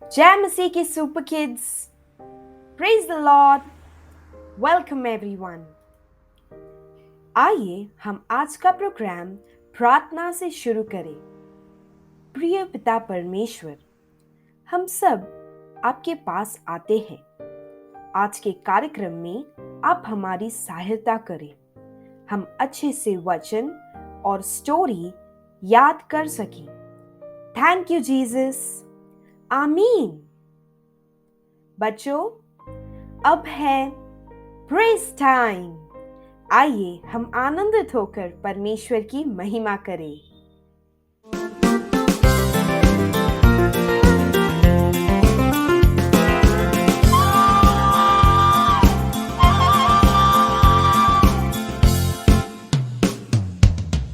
जय मसीह के super kids, praise the Lord, welcome everyone. आइए हम आज का प्रोग्राम प्रार्थना से शुरू करें। प्रिय पिता परमेश्वर, हम सब आपके पास आते हैं। आज के कार्यक्रम में आप हमारी सहायता करें। हम अच्छे से वचन और स्टोरी याद कर सकें। थैंक यू जीसस, आमीन। बच्चों, अब है प्रेज टाइम। आइए हम आनंदित होकर परमेश्वर की महिमा करें।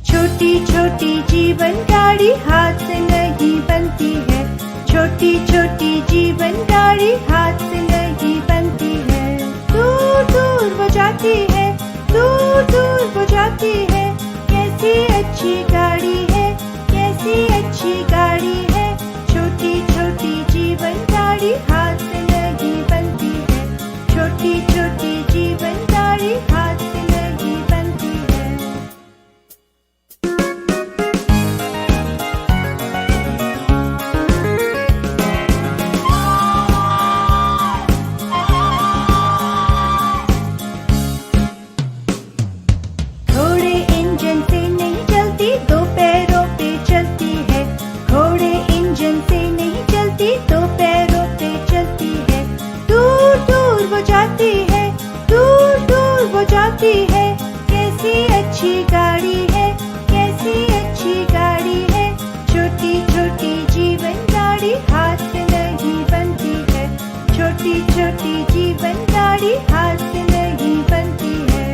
छोटी छोटी जीवन गाड़ी हाथ से नहीं बनती है। छोटी छोटी जीवन गाड़ी हाथ से नहीं बनती है। दूर दूर वो जाती है, दूर दूर वो जाती है। कैसी अच्छी गाड़ी है, कैसी अच्छी गाड़ी है। छोटी छोटी जीवन गाड़ी हाथ से नहीं बनती है। छोटी छोटी जीवन गाड़ी हाथ से नहीं बनती है। घोड़े इंजन से नहीं चलती, दो पैरों पे चलती है। घोड़े इंजन से नहीं चलती, दो पैरों पे चलती है। दूर दूर वो जाती है, दूर दूर वो जाती है। कैसी अच्छी गाड़ी है, कैसी अच्छी गाड़ी है। छोटी छोटी जीवन गाड़ी हाथ से नहीं बनती है। छोटी छोटी जीवन गाड़ी हाथ से नहीं बनती है।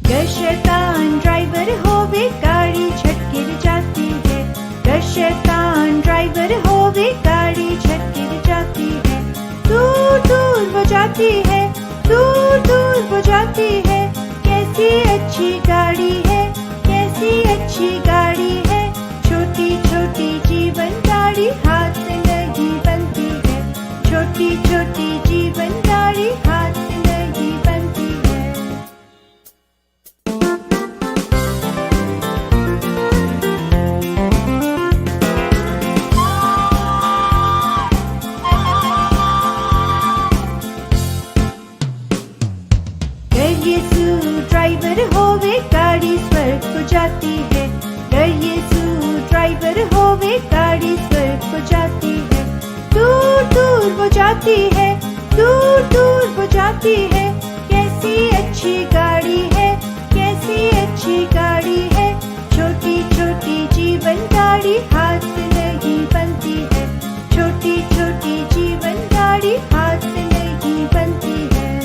गर शैतान ड्राइवर होवे, गाड़ी झट गिर जाती है। गर शैतान ड्राइवर होवे, गाड़ी झट गिर जाती है। दूर दूर वो जाती है, दूर दूर वो जाती है। कैसी अच्छी गाड़ी है, कैसी अच्छी गाड़ी है। छोटी छोटी जीवन गाड़ी हाथ से नहीं बनती है। छोटी छोटी जीवन गाड़ी हाथ से नहीं बनती है। गर यीशु ड्राइवर होवे, गाड़ी स्वर्ग को जाती है। गर यीशु ड्राइवर होवे, गाड़ी स्वर्ग को जाती है। दूर दूर वो जाती है, दूर दूर वो जाती है। कैसी अच्छी गाड़ी है, कैसी अच्छी गाड़ी है। छोटी छोटी जीवन गाड़ी हाथ से नहीं बनती है। छोटी छोटी जीवन गाड़ी हाथ से नहीं बनती है।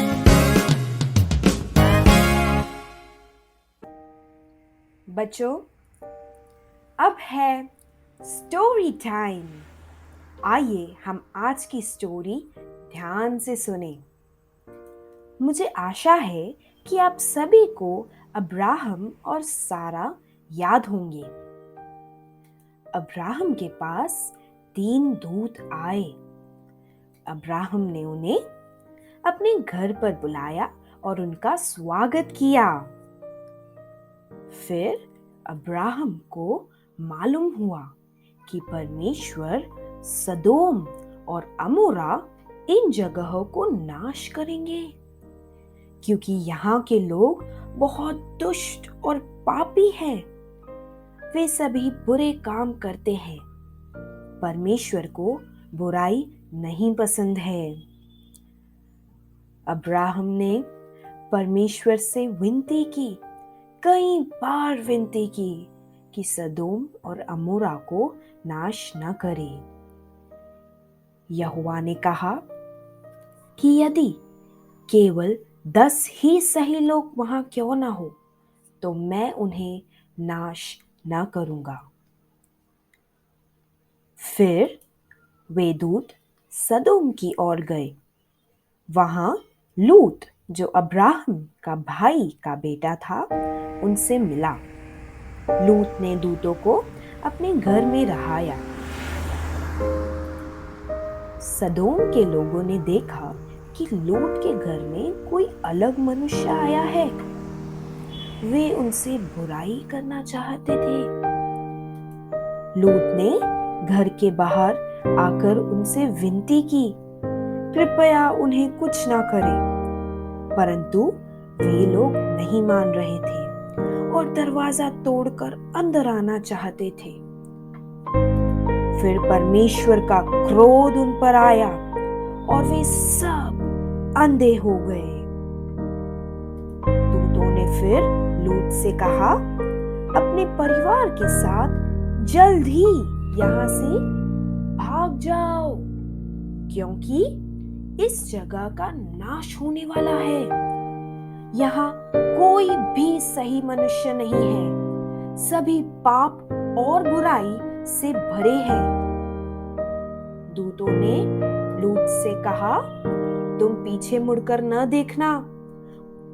बच्चों, अब है स्टोरी टाइम। आइए हम आज की स्टोरी ध्यान से सुने। मुझे आशा है कि आप सभी को अब्राहम और सारा याद होंगे। अब्राहम के पास 3 दूत आए। अब्राहम ने उन्हें अपने घर पर बुलाया और उनका स्वागत किया। फिर अब्राहम को मालूम हुआ कि परमेश्वर सदोम और अमोरा इन जगहों को नाश करेंगे, क्योंकि यहाँ के लोग बहुत दुष्ट और पापी हैं। वे सभी बुरे काम करते हैं। परमेश्वर को बुराई नहीं पसंद है। अब्राहम ने परमेश्वर से विनती की, कई बार विनती की कि सदोम और अमोरा को नाश न करे। यहोवा ने कहा कि यदि केवल 10 ही सही लोग वहां क्यों ना हो, तो मैं उन्हें नाश न करूंगा। फिर वे दूत सदोम की ओर गए। वहां लूत, जो अब्राहम का भाई का बेटा था, उनसे मिला। लूत ने दूतों को अपने घर में रहाया। सदोम के लोगों ने देखा कि लूत के घर में कोई अलग मनुष्य आया है। वे उनसे बुराई करना चाहते थे। लूत ने घर के बाहर आकर उनसे विनती की, कृपया उन्हें कुछ ना करें। परंतु वे लोग नहीं मान रहे थे और दरवाजा तोड़कर अंदर आना चाहते थे। फिर परमेश्वर का क्रोध उन पर आया और वे सब अंधे हो गए। दूतों ने फिर लूत से कहा, अपने परिवार के साथ जल्द ही यहां से भाग जाओ, क्योंकि इस जगह का नाश होने वाला है। यहाँ कोई भी सही मनुष्य नहीं है, सभी पाप और बुराई से भरे हैं। दूतों ने लूत से कहा, तुम पीछे मुड़कर न देखना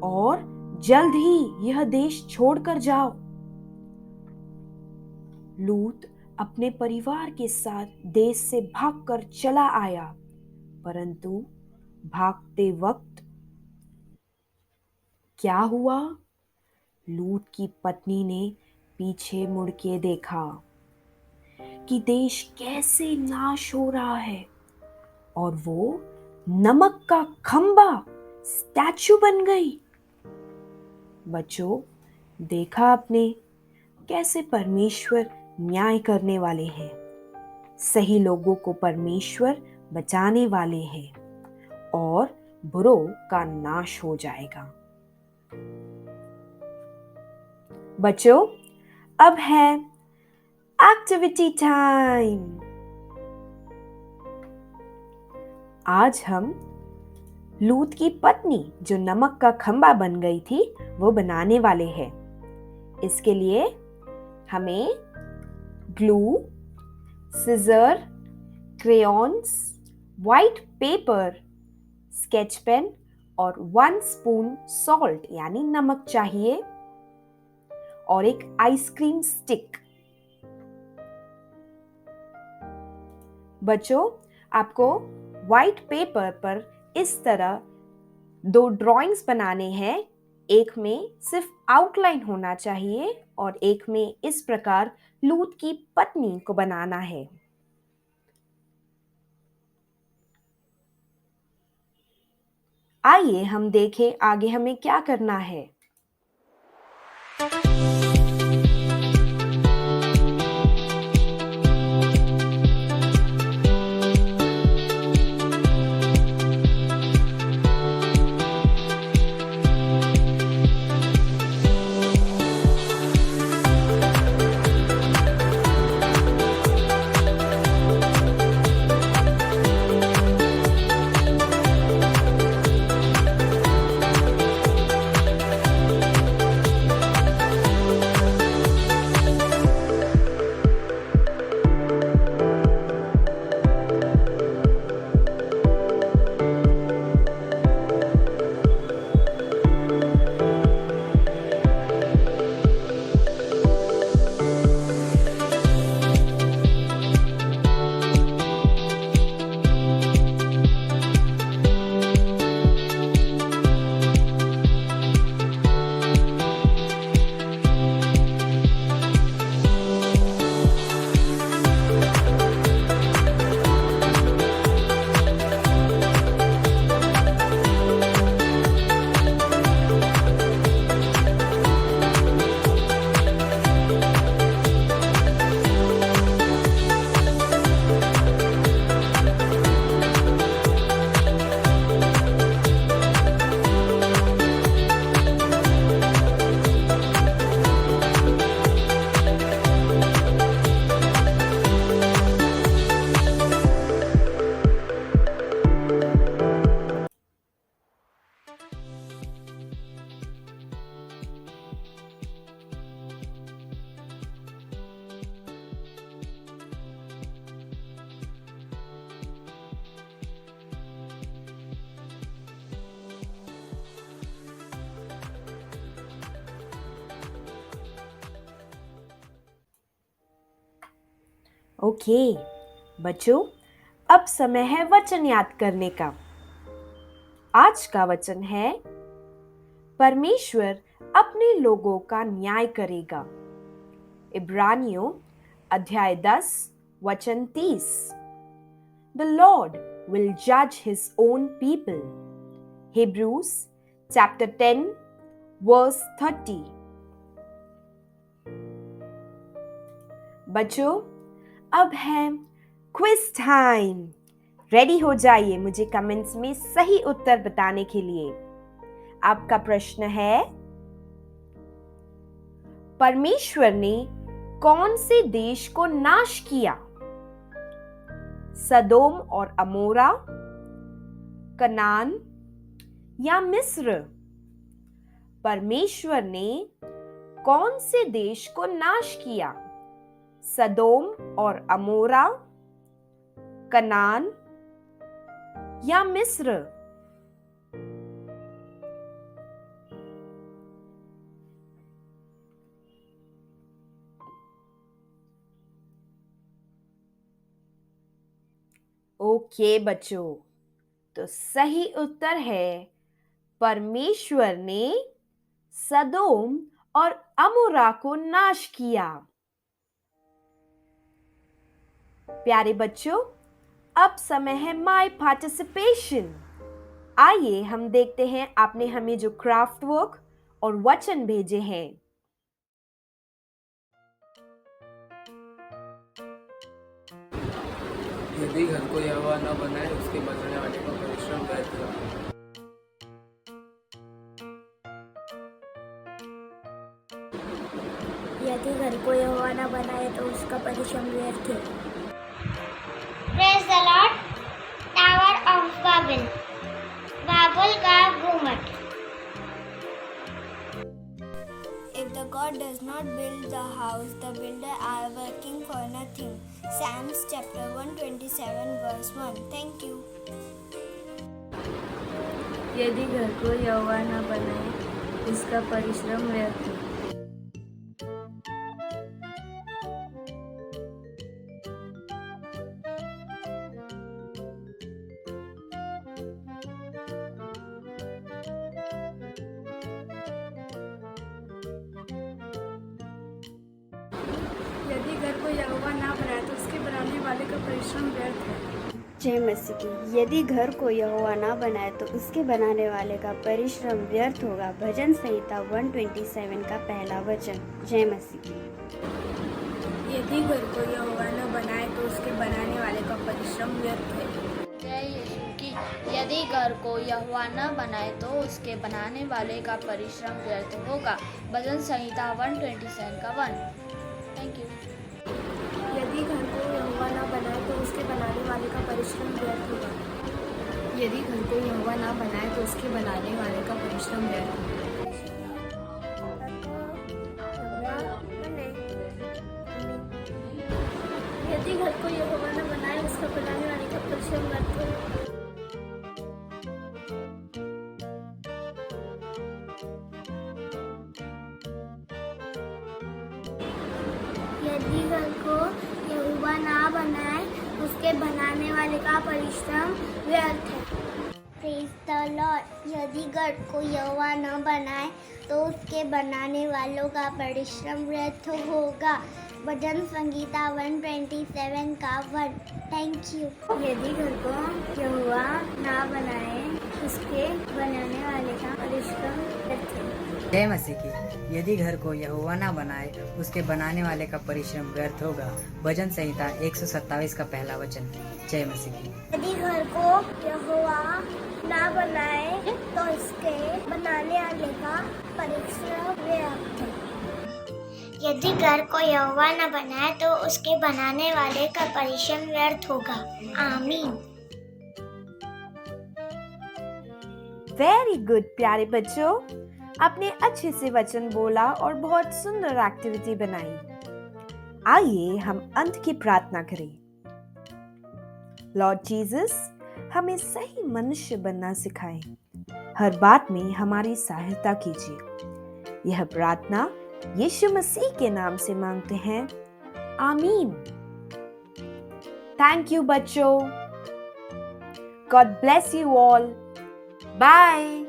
और जल्द ही यह देश छोड़कर जाओ। लूत अपने परिवार के साथ देश से भागकर चला आया, परंतु भागते वक्त क्या हुआ? लूत की पत्नी ने पीछे मुड़ के देखा कि देश कैसे नाश हो रहा है और वो नमक का खंबा स्टैचू बन गई। बच्चों, देखा आपने कैसे परमेश्वर न्याय करने वाले हैं। सही लोगों को परमेश्वर बचाने वाले हैं और बुरों का नाश हो जाएगा। बच्चों, अब है एक्टिविटी टाइम। आज हम लूत की पत्नी जो नमक का खंबा बन गई थी वो बनाने वाले हैं। इसके लिए हमें glue, scissor, crayons, white paper, sketch pen और 1 स्पून सॉल्ट यानी नमक चाहिए और एक आइसक्रीम स्टिक। बच्चों, आपको व्हाइट पेपर पर इस तरह 2 ड्राइंग्स बनाने हैं। एक में सिर्फ आउटलाइन होना चाहिए और एक में इस प्रकार लूत की पत्नी को बनाना है। आइए हम देखें आगे हमें क्या करना है। ओके बच्चों, अब समय है वचन याद करने का। आज का वचन है, परमेश्वर अपने लोगों का न्याय करेगा। इब्रानियों अध्याय 10 वचन 30। The Lord will judge his own people. Hebrews chapter 10 verse 30। बच्चों, अब है क्विज टाइम। रेडी हो जाइए मुझे कमेंट्स में सही उत्तर बताने के लिए। आपका प्रश्न है, परमेश्वर ने कौन से देश को नाश किया? सदोम और अमोरा, कनान या मिस्र? परमेश्वर ने कौन से देश को नाश किया? सदोम और अमोरा, कनान या मिस्र? ओके बच्चों, तो सही उत्तर है, परमेश्वर ने सदोम और अमोरा को नाश किया। प्यारे बच्चों, अब समय है माय पार्टिसिपेशन। आइए हम देखते हैं आपने हमें जो क्राफ्ट वर्क और वचन भेजे हैं। यदि घर को यहोवा न बनाए उसके बनाने वाले का परिश्रम व्यर्थ है। यदि घर को यहोवा न बनाए तो उसका परिश्रम व्यर्थ है। Praise the Lord, Tower of Babel, बाबुल का गुम्बद। If the God does not build the house, the builder are working for nothing. Psalms chapter 127 verse 1. Thank you. यदि घर को यहोवा न बनाए उसका परिश्रम व्यर्थ है। यदि घर को यहोवा ना बनाए तो उसके बनाने वाले का परिश्रम व्यर्थ है। जय मसीह की। यदि घर को यहोवा ना बनाए तो उसके बनाने वाले का परिश्रम व्यर्थ होगा। भजन संहिता 127 का पहला वचन। जय मसीह की। यदि घर को यहोवा न बनाए तो उसके बनाने वाले का परिश्रम व्यर्थ है। जय यीशु की। यदि घर को यहोवा न बनाए तो उसके बनाने वाले का परिश्रम व्यर्थ होगा। भजन संहिता 127 का 1। Thank you. यदि घर को यहोवा न बनाए तो उसके बनाने वाले का परिश्रम व्यर्थ होगा। यदि घर को यहोवा न बनाए तो उसके बनाने वाले का परिश्रम व्यर्थ होगा। यदि घर को यहोवा न बनाए उसका बनाने वाले का परिश्रम व्यर्थ होगा। यदि घर को यहोवा ना बनाए उसके बनाने वाले का परिश्रम व्यर्थ है। Praise the Lord, यदि घर को यहोवा न बनाए तो उसके बनाने वालों का परिश्रम व्यर्थ होगा। भजन संगीता 127 का 1। Thank you. यदि घर को यहोवा ना बनाए उसके बनाने वाले का परिश्रम व्यर्थ है। जय मसीह की। यदि घर को यहोवा ना बनाए उसके बनाने वाले का परिश्रम व्यर्थ होगा। भजन संहिता 127 का पहला वचन। जय मसीह की। यदि घर को यहोवा ना बनाए तो उसके बनाने वाले का परिश्रम व्यर्थ है। यदि घर को यहोवा न बनाए तो उसके बनाने वाले का परिश्रम व्यर्थ होगा। आमीन। वेरी गुड प्यारे बच्चों, आपने अच्छे से वचन बोला और बहुत सुंदर एक्टिविटी बनाई। आइए हम अंत की प्रार्थना करें। लॉर्ड जीसस, हमें सही मनुष्य बनना सिखाएं। हर बात में हमारी सहायता कीजिए। यह प्रार्थना यीशु मसीह के नाम से मांगते हैं। आमीन। Thank you, बच्चों. God bless you all. Bye.